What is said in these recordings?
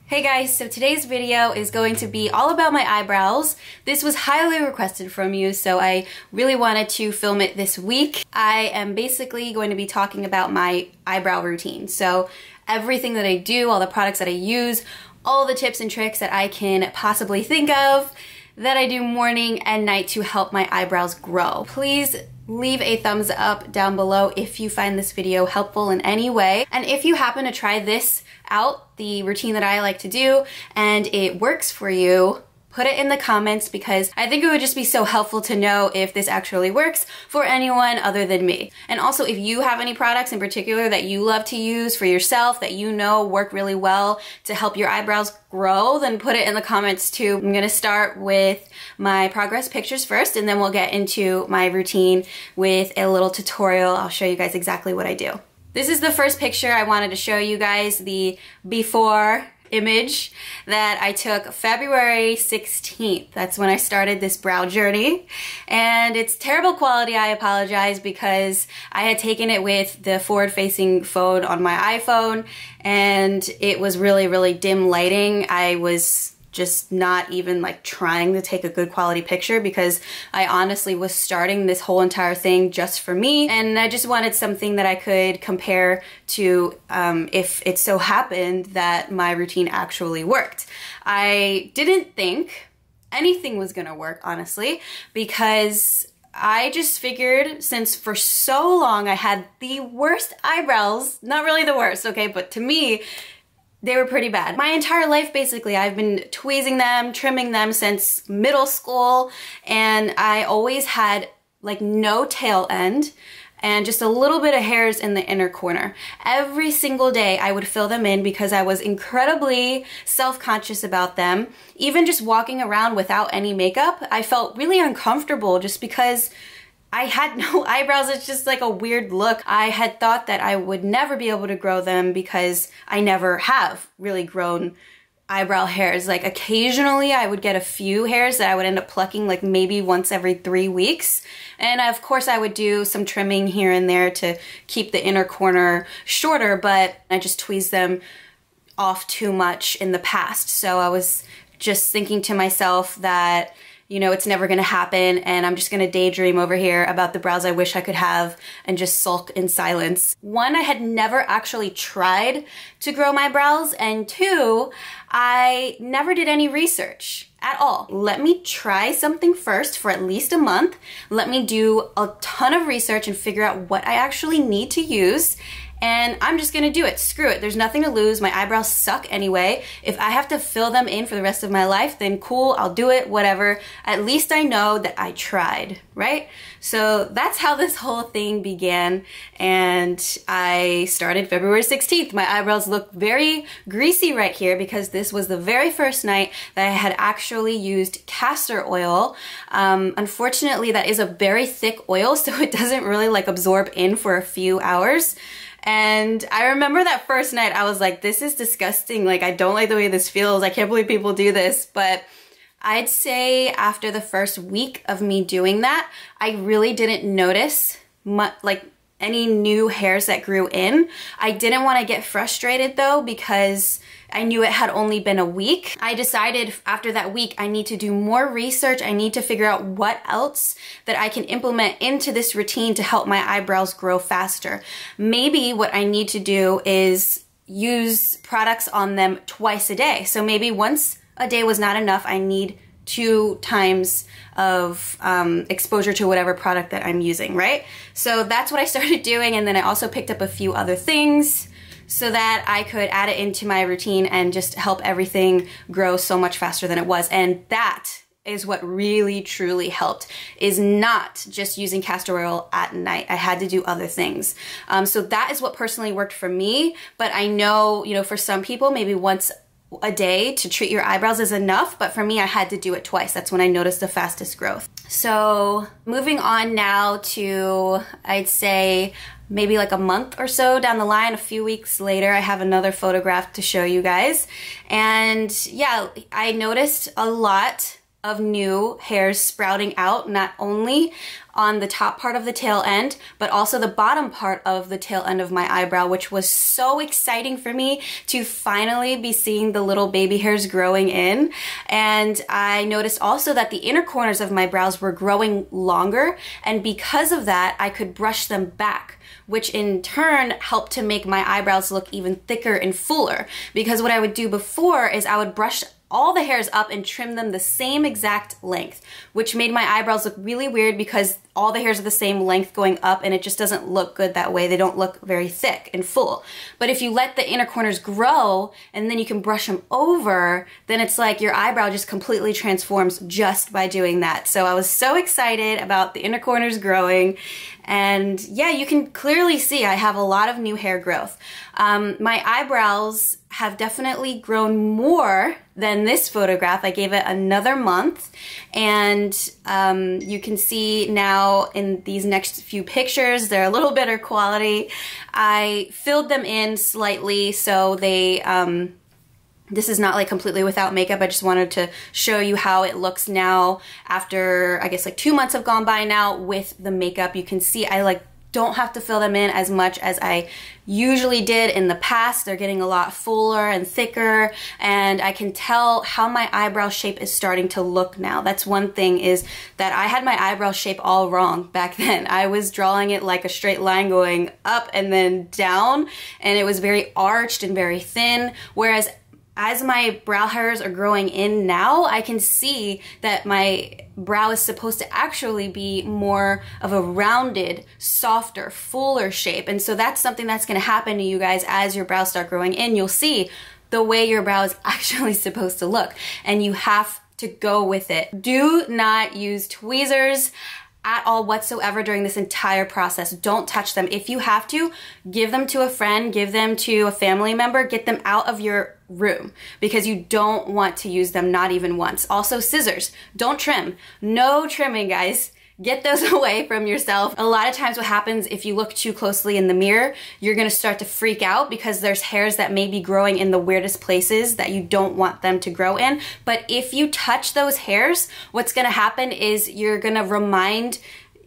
Hey guys, so today's video is going to be all about my eyebrows. This was highly requested from you, so I really wanted to film it this week. I am basically going to be talking about my eyebrow routine. So everything that I do, all the products that I use, all the tips and tricks that I can possibly think of that I do morning and night to help my eyebrows grow. Please leave a thumbs up down below if you find this video helpful in any way. And if you happen to try this out, the routine that I like to do, and it works for you, put it in the comments because I think it would just be so helpful to know if this actually works for anyone other than me. And also if you have any products in particular that you love to use for yourself that you know work really well to help your eyebrows grow, then put it in the comments too. I'm gonna start with my progress pictures first, and then we'll get into my routine with a little tutorial. I'll show you guys exactly what I do. This is the first picture I wanted to show you guys, the before image that I took February 16th. That's when I started this brow journey. And it's terrible quality, I apologize, because I had taken it with the forward-facing phone on my iPhone and it was really dim lighting. I was just not even like trying to take a good quality picture because I honestly was starting this whole entire thing just for me, and I just wanted something that I could compare to if it so happened that my routine actually worked. I didn't think anything was gonna work, honestly, because I just figured since for so long I had the worst eyebrows, not really the worst, okay, but to me, they were pretty bad. My entire life, basically, I've been tweezing them, trimming them since middle school, and I always had like no tail end and just a little bit of hairs in the inner corner. Every single day I would fill them in because I was incredibly self-conscious about them. Even just walking around without any makeup, I felt really uncomfortable just because I had no eyebrows. It's just like a weird look. I had thought that I would never be able to grow them because I never have really grown eyebrow hairs. Like occasionally I would get a few hairs that I would end up plucking like maybe once every 3 weeks. And of course I would do some trimming here and there to keep the inner corner shorter, but I just tweezed them off too much in the past. So I was just thinking to myself that, you know, it's never gonna happen and I'm just gonna daydream over here about the brows I wish I could have and just sulk in silence. One, I had never actually tried to grow my brows, and two, I never did any research at all. Let me try something first for at least a month. Let me do a ton of research and figure out what I actually need to use, and I'm just gonna do it. Screw it, there's nothing to lose. My eyebrows suck anyway. If I have to fill them in for the rest of my life, then cool, I'll do it, whatever. At least I know that I tried, right? So that's how this whole thing began, and I started February 16th. My eyebrows look very greasy right here because this was the very first night that I had actually used castor oil. Unfortunately, that is a very thick oil, so it doesn't really like absorb in for a few hours. And I remember that first night I was like, this is disgusting, like I don't like the way this feels, I can't believe people do this. But I'd say after the first week of me doing that, I really didn't notice like any new hairs that grew in. I didn't want to get frustrated though because I knew it had only been a week. I decided after that week I need to do more research. I need to figure out what else that I can implement into this routine to help my eyebrows grow faster. Maybe what I need to do is use products on them twice a day. So maybe once a day was not enough. I need 2 times of exposure to whatever product that I'm using, right? So that's what I started doing, and then I also picked up a few other things so that I could add it into my routine and just help everything grow so much faster than it was. And that is what really truly helped, is not just using castor oil at night. I had to do other things. So that is what personally worked for me, but I know, you know, for some people, maybe once a day to treat your eyebrows is enough, but for me, I had to do it twice. That's when I noticed the fastest growth. So moving on now to, I'd say, maybe like a month or so down the line, a few weeks later, I have another photograph to show you guys. And yeah, I noticed a lot of new hairs sprouting out, not only on the top part of the tail end, but also the bottom part of the tail end of my eyebrow, which was so exciting for me to finally be seeing the little baby hairs growing in. And I noticed also that the inner corners of my brows were growing longer, and because of that, I could brush them back, which in turn helped to make my eyebrows look even thicker and fuller. Because what I would do before is I would brush all the hairs up and trim them the same exact length, which made my eyebrows look really weird because all the hairs are the same length going up and it just doesn't look good that way. They don't look very thick and full. But if you let the inner corners grow and then you can brush them over, then it's like your eyebrow just completely transforms just by doing that. So I was so excited about the inner corners growing. And yeah, you can clearly see I have a lot of new hair growth. My eyebrows have definitely grown more than this photograph. I gave it another month, and you can see now in these next few pictures, they're a little better quality. I filled them in slightly so they, this is not like completely without makeup. I just wanted to show you how it looks now after, I guess like 2 months have gone by now with the makeup. You can see I like don't have to fill them in as much as I usually did in the past. They're getting a lot fuller and thicker, and I can tell how my eyebrow shape is starting to look now. That's one thing, is that I had my eyebrow shape all wrong back then. I was drawing it like a straight line going up and then down, and it was very arched and very thin, whereas as my brow hairs are growing in now, I can see that my brow is supposed to actually be more of a rounded, softer, fuller shape. And so that's something that's gonna happen to you guys as your brows start growing in. You'll see the way your brow is actually supposed to look, and you have to go with it. Do not use tweezers at all whatsoever during this entire process. Don't touch them. If you have to, give them to a friend, give them to a family member, get them out of your room, because you don't want to use them, not even once. Also, scissors, don't trim. No trimming, guys. Get those away from yourself. A lot of times what happens if you look too closely in the mirror, you're gonna start to freak out because there's hairs that may be growing in the weirdest places that you don't want them to grow in. But if you touch those hairs, what's gonna happen is you're gonna remind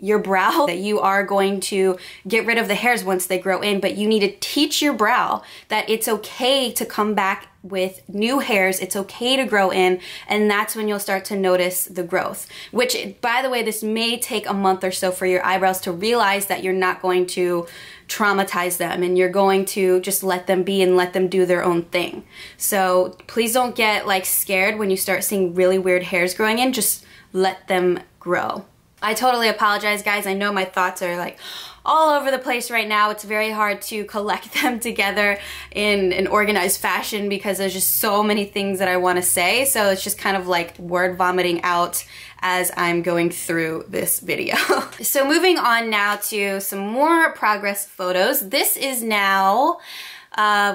your brow that you are going to get rid of the hairs once they grow in, but you need to teach your brow that it's okay to come back with new hairs, it's okay to grow in, and that's when you'll start to notice the growth. Which, by the way, this may take a month or so for your eyebrows to realize that you're not going to traumatize them and you're going to just let them be and let them do their own thing. So please don't get like scared when you start seeing really weird hairs growing in, just let them grow. I totally apologize, guys. I know my thoughts are like all over the place right now. It's very hard to collect them together in an organized fashion because there's just so many things that I want to say. So it's just kind of like word vomiting out as I'm going through this video. So moving on now to some more progress photos. This is now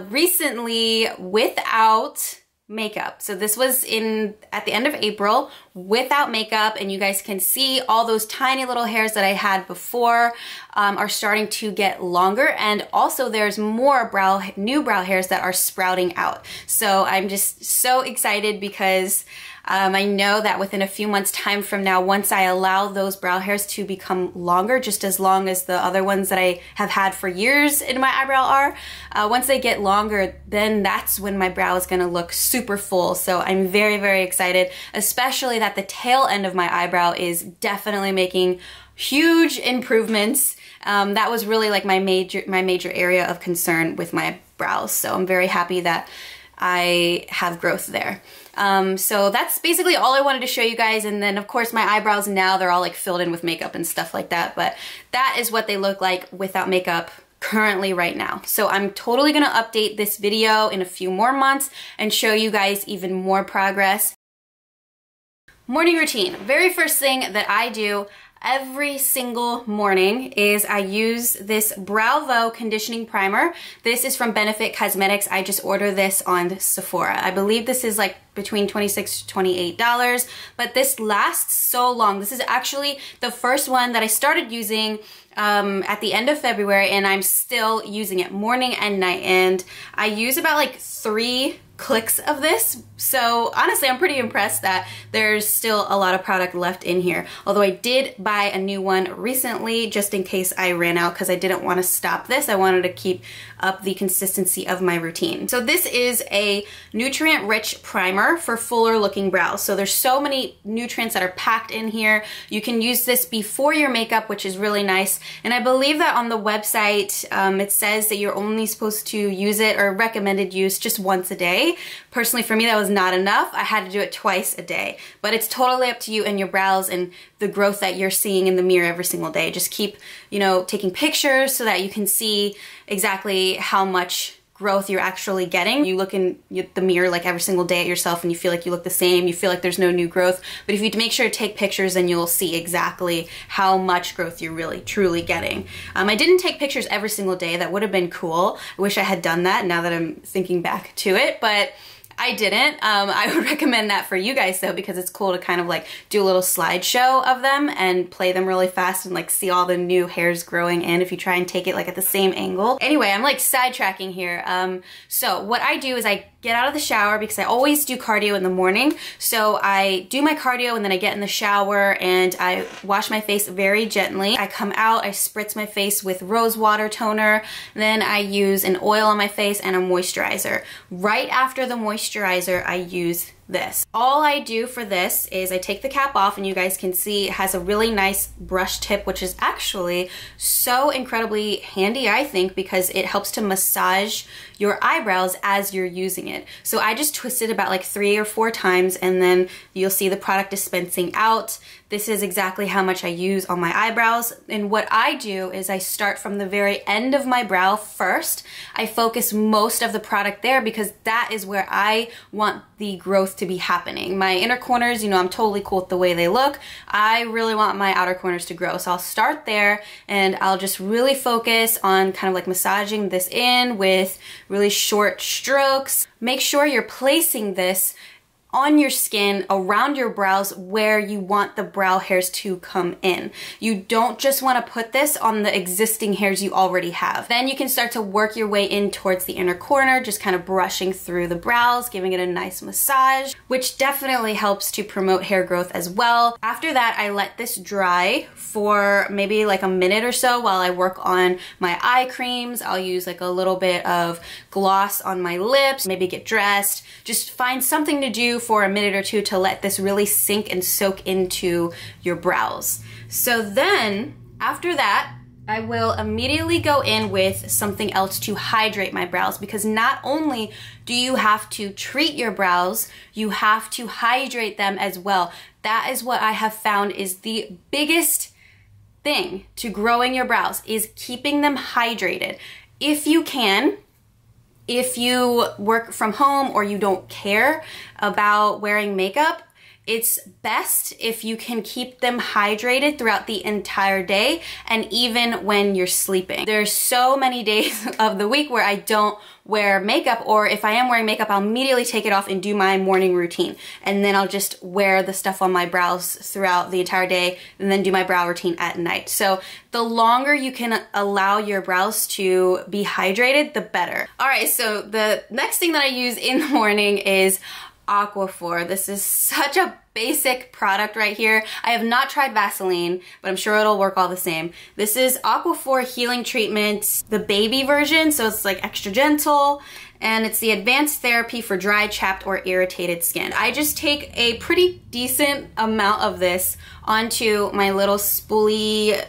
recently without makeup. So this was at the end of April without makeup, and you guys can see all those tiny little hairs that I had before are starting to get longer, and also there's more new brow hairs that are sprouting out. So I'm just so excited because I know that within a few months time from now, once I allow those brow hairs to become longer, just as long as the other ones that I have had for years in my eyebrow are, once they get longer, then that's when my brow is gonna look super full. So I'm very, very excited, especially that the tail end of my eyebrow is definitely making huge improvements. That was really like my major area of concern with my brows. So I'm very happy that I have growth there. So that's basically all I wanted to show you guys. And then of course my eyebrows now, they're all like filled in with makeup and stuff like that. But that is what they look like without makeup currently right now. So I'm totally gonna update this video in a few more months and show you guys even more progress. Morning routine. Very first thing that I do every single morning is I use this Bravo conditioning primer. This is from Benefit Cosmetics. I just ordered this on Sephora. I believe this is like between $26 to $28, but this lasts so long. This is actually the first one that I started using at the end of February, and I'm still using it morning and night. And I use about like 3 clicks of this. So honestly, I'm pretty impressed that there's still a lot of product left in here. Although I did buy a new one recently just in case I ran out, because I didn't want to stop this. I wanted to keep up the consistency of my routine. So this is a nutrient-rich primer for fuller looking brows. So there's so many nutrients that are packed in here. You can use this before your makeup, which is really nice. And I believe that on the website, it says that you're only supposed to use it, or recommended use, just once a day. Personally, for me, that was not enough. I had to do it twice a day. But it's totally up to you and your brows and the growth that you're seeing in the mirror every single day. Just keep, you know, taking pictures so that you can see exactly how much growth you're actually getting. You look in the mirror like every single day at yourself and you feel like you look the same, you feel like there's no new growth. But if you make sure to take pictures, then you'll see exactly how much growth you're really truly getting. I didn't take pictures every single day. That would have been cool. I wish I had done that now that I'm thinking back to it, but I didn't. I would recommend that for you guys though, because it's cool to kind of like do a little slideshow of them and play them really fast and like see all the new hairs growing in if you try and take it like at the same angle. Anyway, I'm like sidetracking here. So what I do is I get out of the shower, because I always do cardio in the morning. So I do my cardio and then I get in the shower and I wash my face very gently. I come out, I spritz my face with rose water toner. Then I use an oil on my face and a moisturizer. Right after the moisturizer, I use this. All I do for this is I take the cap off, and you guys can see it has a really nice brush tip, which is actually so incredibly handy, I think, because it helps to massage your eyebrows as you're using it. So I just twist it about like 3 or 4 times, and then you'll see the product dispensing out. This is exactly how much I use on my eyebrows. And what I do is I start from the very end of my brow first. I focus most of the product there because that is where I want the growth to be happening. My inner corners, you know, I'm totally cool with the way they look. I really want my outer corners to grow. So I'll start there and I'll just really focus on kind of like massaging this in with really short strokes. Make sure you're placing this on your skin, around your brows, where you want the brow hairs to come in. You don't just want to put this on the existing hairs you already have. Then you can start to work your way in towards the inner corner, just kind of brushing through the brows, giving it a nice massage, which definitely helps to promote hair growth as well. After that, I let this dry for maybe like a minute or so while I work on my eye creams. I'll use like a little bit of gloss on my lips, maybe get dressed. Just find something to do for a minute or two to let this really sink and soak into your brows. So then after that, I will immediately go in with something else to hydrate my brows, because not only do you have to treat your brows, you have to hydrate them as well. That is what I have found is the biggest thing to growing your brows, is keeping them hydrated. If you can, if you work from home or you don't care about wearing makeup, it's best if you can keep them hydrated throughout the entire day and even when you're sleeping. There's so many days of the week where I don't wear makeup, or if I am wearing makeup, I'll immediately take it off and do my morning routine. And then I'll just wear the stuff on my brows throughout the entire day and then do my brow routine at night. So the longer you can allow your brows to be hydrated, the better. All right, so the next thing that I use in the morning is Aquaphor. This is such a basic product right here. I have not tried Vaseline, but I'm sure it'll work all the same. This is Aquaphor Healing Treatment, the baby version, so it's like extra gentle, and it's the advanced therapy for dry, chapped, or irritated skin. I just take a pretty decent amount of this onto my little spoolie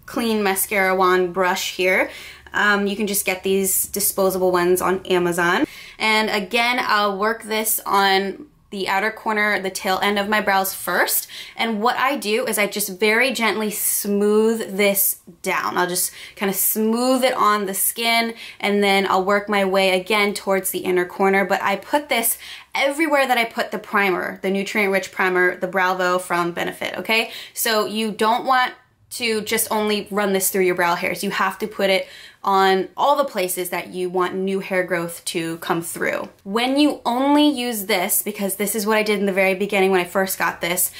clean mascara wand brush here. You can just get these disposable ones on Amazon. And again, I'll work this on the outer corner, the tail end of my brows first. And what I do is I just very gently smooth this down. I'll just kind of smooth it on the skin, and then I'll work my way again towards the inner corner. But I put this everywhere that I put the primer, the nutrient-rich primer, the Bravo from Benefit, okay? So you don't want to just only run this through your brow hairs. You have to put it on all the places that you want new hair growth to come through. When you only use this, because this is what I did in the very beginning when I first got this,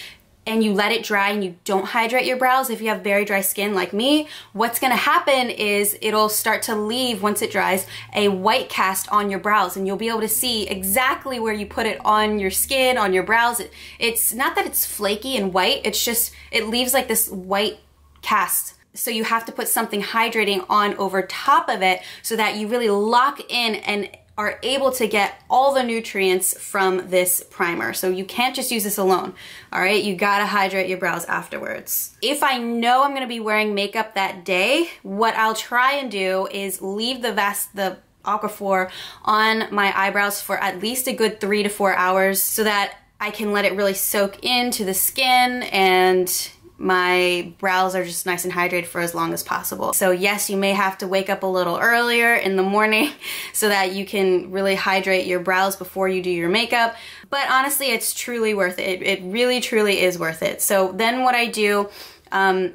and you let it dry and you don't hydrate your brows, if you have very dry skin like me, what's gonna happen is it'll start to leave, once it dries, a white cast on your brows, and you'll be able to see exactly where you put it on your skin, on your brows. It's not that it's flaky and white, it's just, it leaves like this white cast. So you have to put something hydrating on over top of it so that you really lock in and are able to get all the nutrients from this primer. So you can't just use this alone, all right? You gotta hydrate your brows afterwards. If I know I'm gonna be wearing makeup that day, what I'll try and do is leave the Aquaphor on my eyebrows for at least a good 3 to 4 hours so that I can let it really soak into the skin and my brows are just nice and hydrated for as long as possible. So yes, you may have to wake up a little earlier in the morning so that you can really hydrate your brows before you do your makeup. But honestly, it's truly worth it. It really, truly is worth it. So then what I do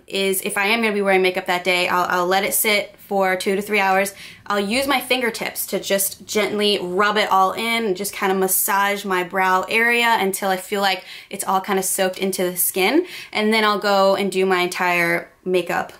is if I am going to be wearing makeup that day, I'll let it sit for 2 to 3 hours. I'll use my fingertips to just gently rub it all in and just kind of massage my brow area until I feel like it's all kind of soaked into the skin. And then I'll go and do my entire makeup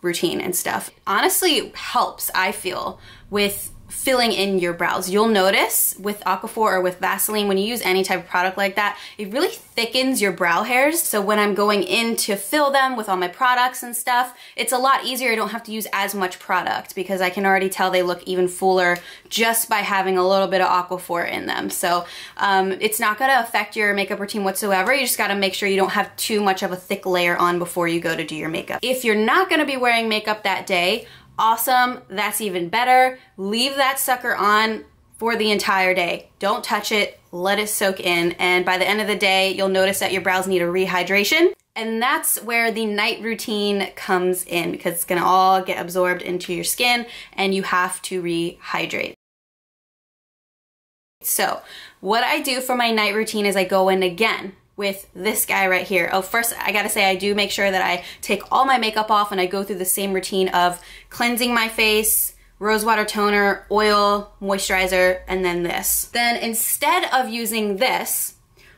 routine and stuff. Honestly, it helps, I feel, with filling in your brows. You'll notice with Aquaphor or with Vaseline, when you use any type of product like that, it really thickens your brow hairs. So when I'm going in to fill them with all my products and stuff, it's a lot easier. I don't have to use as much product because I can already tell they look even fuller just by having a little bit of Aquaphor in them. So it's not gonna affect your makeup routine whatsoever. You just gotta make sure you don't have too much of a thick layer on before you go to do your makeup. If you're not gonna be wearing makeup that day, awesome, that's even better. Leave that sucker on for the entire day. Don't touch it, let it soak in, and by the end of the day, you'll notice that your brows need a rehydration. And that's where the night routine comes in, because it's gonna all get absorbed into your skin and you have to rehydrate. So what I do for my night routine is I go in again with this guy right here. Oh, first I gotta say I do make sure that I take all my makeup off and I go through the same routine of cleansing my face, rosewater toner, oil, moisturizer, and then this. Then instead of using this,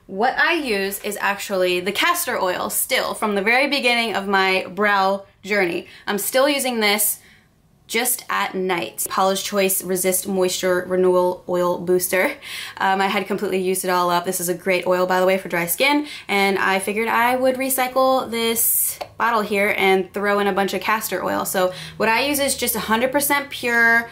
what I use is actually the castor oil still from the very beginning of my brow journey. I'm still using this just at night. Paula's Choice Resist Moisture Renewal Oil Booster. I had completely used it all up. This is a great oil, by the way, for dry skin, and I figured I would recycle this bottle here and throw in a bunch of castor oil. So what I use is just 100% pure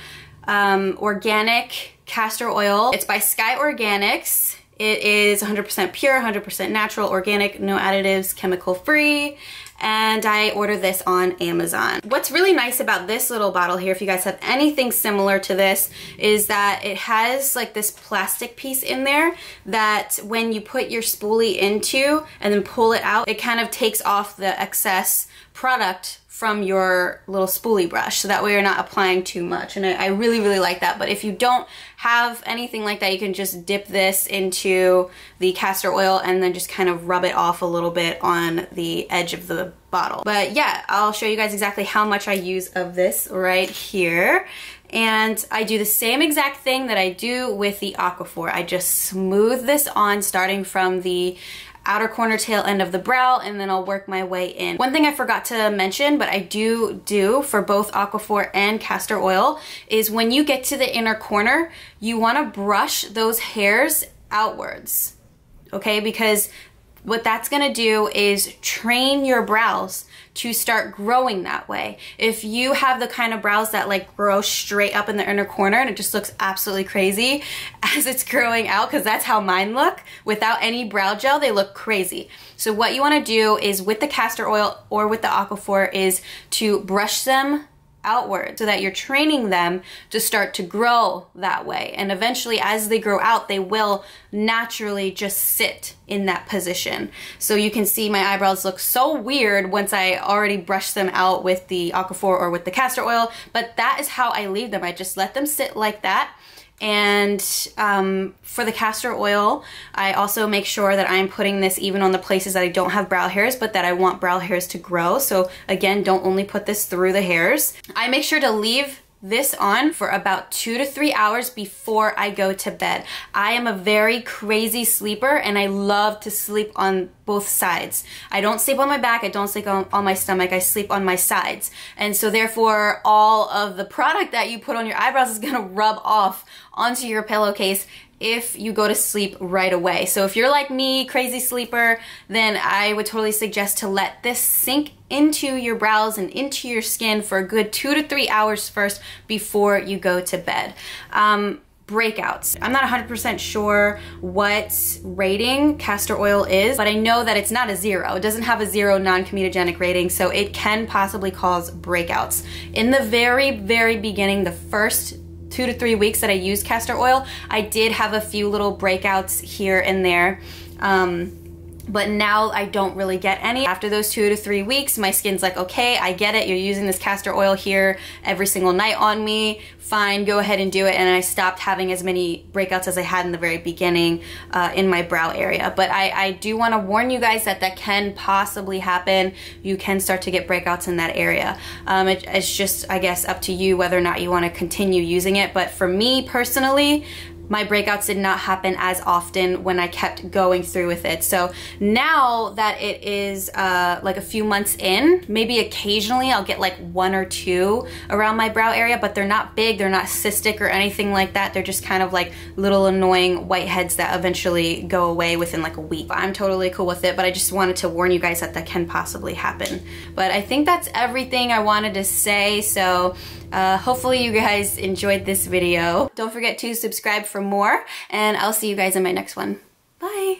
organic castor oil. It's by Sky Organics. It is 100% pure, 100% natural, organic, no additives, chemical free, and I ordered this on Amazon. What's really nice about this little bottle here, if you guys have anything similar to this, is that it has like this plastic piece in there that when you put your spoolie into and then pull it out, it kind of takes off the excess product from your little spoolie brush, so that way you're not applying too much, and I really, really like that. But if you don't have anything like that, you can just dip this into the castor oil and then just kind of rub it off a little bit on the edge of the bottle. But yeah, I'll show you guys exactly how much I use of this right here. And I do the same exact thing that I do with the Aquaphor. I just smooth this on starting from the outer corner tail end of the brow, and then I'll work my way in. One thing I forgot to mention, but I do for both Aquaphor and castor oil, is when you get to the inner corner, you want to brush those hairs outwards, okay? Because what that's gonna do is train your brows to start growing that way. If you have the kind of brows that like grow straight up in the inner corner and it just looks absolutely crazy as it's growing out, because that's how mine look, without any brow gel, they look crazy. So what you wanna do is with the castor oil or with the Aquaphor is to brush them outward so that you're training them to start to grow that way, and eventually as they grow out they will naturally just sit in that position. So you can see my eyebrows look so weird once I already brush them out with the Aquaphor or with the castor oil, but that is how I leave them. I just let them sit like that. And for the castor oil, I also make sure that I'm putting this even on the places that I don't have brow hairs, but that I want brow hairs to grow. So again, don't only put this through the hairs. I make sure to leave this on for about 2 to 3 hours before I go to bed. I am a very crazy sleeper and I love to sleep on both sides. I don't sleep on my back, I don't sleep on my stomach, I sleep on my sides. And so therefore all of the product that you put on your eyebrows is gonna rub off onto your pillowcase if you go to sleep right away. So if you're like me, crazy sleeper, then I would totally suggest to let this sink into your brows and into your skin for a good 2 to 3 hours first before you go to bed. Breakouts. I'm not 100% sure what rating castor oil is, but I know that it's not a 0. It doesn't have a 0 non-comedogenic rating, so it can possibly cause breakouts. In the very, very beginning, the first 2 to 3 weeks that I used castor oil, I did have a few little breakouts here and there. But now I don't really get any. After those 2 to 3 weeks, my skin's like, okay, I get it. You're using this castor oil here every single night on me. Fine, go ahead and do it. And I stopped having as many breakouts as I had in the very beginning in my brow area. But I do want to warn you guys that that can possibly happen. You can start to get breakouts in that area. It's just, I guess, up to you whether or not you want to continue using it. But for me personally, my breakouts did not happen as often when I kept going through with it. So now that it is like a few months in, maybe occasionally I'll get like 1 or 2 around my brow area, but they're not big, they're not cystic or anything like that. They're just kind of like little annoying whiteheads that eventually go away within like a week. I'm totally cool with it, but I just wanted to warn you guys that that can possibly happen. But I think that's everything I wanted to say. So hopefully you guys enjoyed this video. Don't forget to subscribe for more, and I'll see you guys in my next one. Bye!